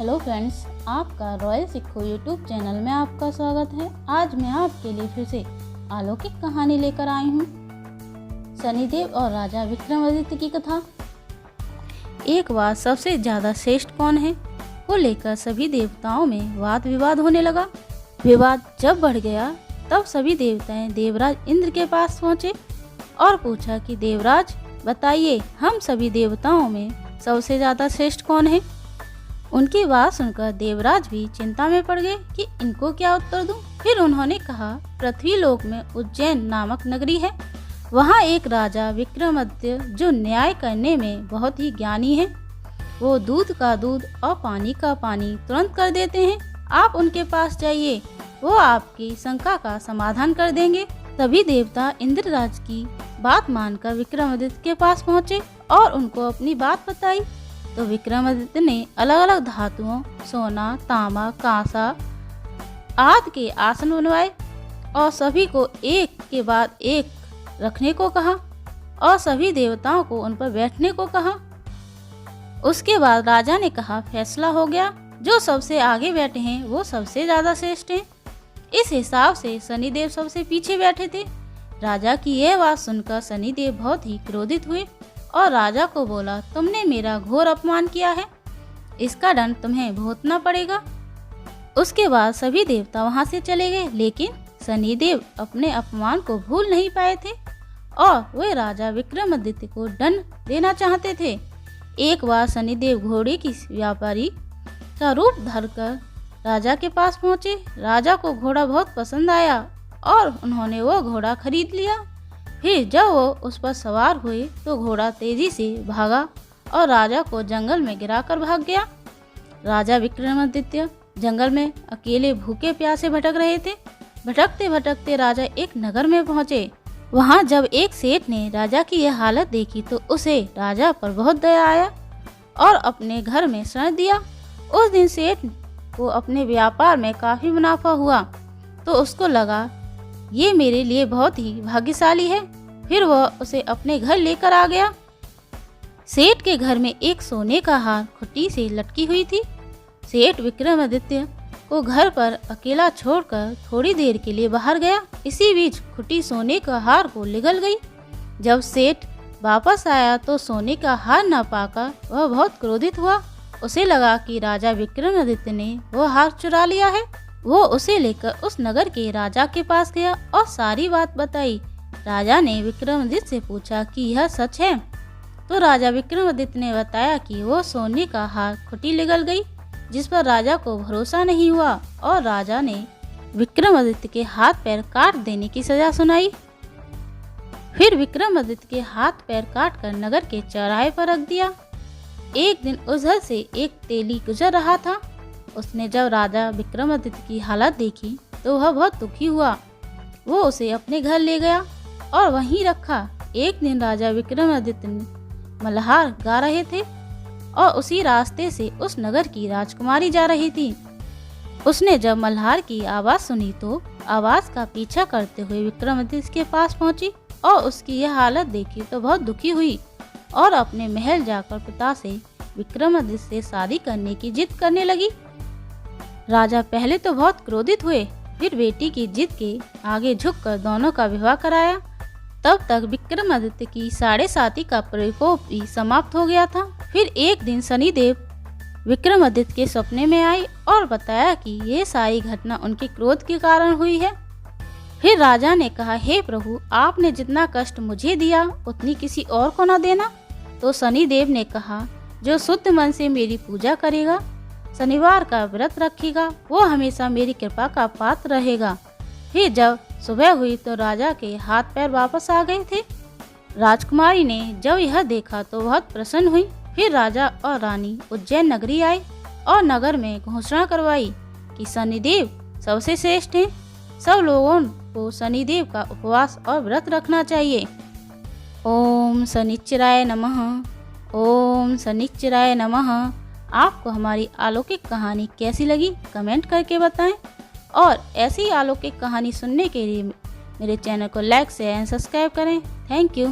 Hello friends, आपका royal सिक्खो YouTube channel में आपका स्वागत है। आज मैं आपके लिए फिर से अलौकिक कहानी लेकर आई हूँ। शनिदेव और राजा विक्रमादित्य की कथा। एक बार सबसे ज़्यादा श्रेष्ठ कौन है को लेकर सभी देवताओं में वाद विवाद होने लगा। विवाद जब बढ़ गया तब सभी देवताएं देवराज इंद्र के पास पहुँचे और पूछा कि देवराज बताइए, हम सभी देवताओं में सबसे ज़्यादा श्रेष्ठ कौन है। उनकी बात सुनकर देवराज भी चिंता में पड़ गए कि इनको क्या उत्तर दूं। फिर उन्होंने कहा, पृथ्वी लोक में उज्जैन नामक नगरी है। वहाँ एक राजा विक्रमादित्य जो न्याय करने में बहुत ही ज्ञानी है। वो दूध का दूध और पानी का पानी तुरंत कर देते हैं। आप उनके पास जाइए, वो आपकी शंका का समाधान कर देंगे। सभी देवता इंद्रराज की बात मानकर विक्रमादित्य के पास पहुँचे और उनको अपनी बात बताई। तो विक्रमादित्य ने अलग अलग धातुओं सोना, तांबा, कांसा आदि के आसन बनवाए और सभी को एक के बाद एक रखने को कहा और सभी देवताओं को उन पर बैठने को कहा। उसके बाद राजा ने कहा, फैसला हो गया, जो सबसे आगे बैठे हैं वो सबसे ज्यादा श्रेष्ठ हैं। इस हिसाब से शनिदेव सबसे पीछे बैठे थे। राजा की यह बात सुनकर शनिदेव बहुत ही क्रोधित हुए और राजा को बोला, तुमने मेरा घोर अपमान किया है, इसका दंड तुम्हें भुगतना पड़ेगा। उसके बाद सभी देवता वहां से चले गए, लेकिन शनिदेव अपने अपमान को भूल नहीं पाए थे और वे राजा विक्रमादित्य को दंड देना चाहते थे। एक बार शनिदेव घोड़े की व्यापारी का रूप धरकर राजा के पास पहुंचे। राजा को घोड़ा बहुत पसंद आया और उन्होंने वो घोड़ा खरीद लिया। फिर जब वो उस पर सवार हुए तो घोड़ा तेजी से भागा और राजा को जंगल में गिराकर भाग गया। राजा विक्रमादित्य जंगल में अकेले भूखे प्यासे भटक रहे थे। भटकते भटकते राजा एक नगर में पहुंचे। वहां जब एक सेठ ने राजा की यह हालत देखी तो उसे राजा पर बहुत दया आया और अपने घर में शरण दिया। उस दिन सेठ को अपने व्यापार में काफी मुनाफा हुआ तो उसको लगा, ये मेरे लिए बहुत ही भाग्यशाली है। फिर वह उसे अपने घर लेकर आ गया। सेठ के घर में एक सोने का हार खुट्टी से लटकी हुई थी। सेठ विक्रमादित्य को घर पर अकेला छोड़कर थोड़ी देर के लिए बाहर गया। इसी बीच खुट्टी सोने का हार को निगल गई। जब सेठ वापस आया तो सोने का हार न पाकर वह बहुत क्रोधित हुआ। उसे लगा कि राजा विक्रमादित्य ने वो हार चुरा लिया है। वो उसे लेकर उस नगर के राजा के पास गया और सारी बात बताई। राजा ने विक्रमादित्य से पूछा कि यह सच है। तो राजा विक्रमादित्य ने बताया कि वो सोने का हार खुट्टी निगल गई, जिस पर राजा को भरोसा नहीं हुआ और राजा ने विक्रमादित्य के हाथ पैर काट देने की सजा सुनाई। फिर विक्रमादित्य के हाथ पैर काट कर नगर के चौराहे पर रख दिया। एक दिन उधर से एक तेली गुजर रहा था। उसने जब राजा विक्रमादित्य की हालत देखी तो वह बहुत दुखी हुआ। वो उसे अपने घर ले गया और वहीं रखा। एक दिन राजा विक्रमादित्य मल्हार गा रहे थे और उसी रास्ते से उस नगर की राजकुमारी जा रही थी। उसने जब मल्हार की आवाज़ सुनी तो आवाज़ का पीछा करते हुए विक्रमादित्य के पास पहुंची और उसकी यह हालत देखी तो बहुत दुखी हुई और अपने महल जाकर पिता से विक्रमादित्य से शादी करने की जिद करने लगी। राजा पहले तो बहुत क्रोधित हुए, फिर बेटी की जिद के आगे झुककर दोनों का विवाह कराया। तब तक विक्रमादित्य की 7.5 का प्रकोप भी समाप्त हो गया था। फिर एक दिन शनिदेव विक्रमादित्य के सपने में आए और बताया कि ये सारी घटना उनके क्रोध के कारण हुई है। फिर राजा ने कहा, हे प्रभु, आपने जितना कष्ट मुझे दिया उतनी किसी और को न देना। तो शनिदेव ने कहा, जो शुद्ध मन से मेरी पूजा करेगा, शनिवार का व्रत रखेगा, वो हमेशा मेरी कृपा का पात्र रहेगा। फिर जब सुबह हुई तो राजा के हाथ पैर वापस आ गए थे। राजकुमारी ने जब यह देखा तो बहुत प्रसन्न हुई। फिर राजा और रानी उज्जैन नगरी आए और नगर में घोषणा करवाई कि शनिदेव सबसे श्रेष्ठ हैं। सब लोगों को शनिदेव का उपवास और व्रत रखना चाहिए। ओम शनिश्चराय नमः। ओम शनिश्चराय नमः। आपको हमारी अलौकिक कहानी कैसी लगी कमेंट करके बताएं और ऐसी अलौकिक कहानी सुनने के लिए मेरे चैनल को लाइक शेयर एंड सब्सक्राइब करें। Thank you.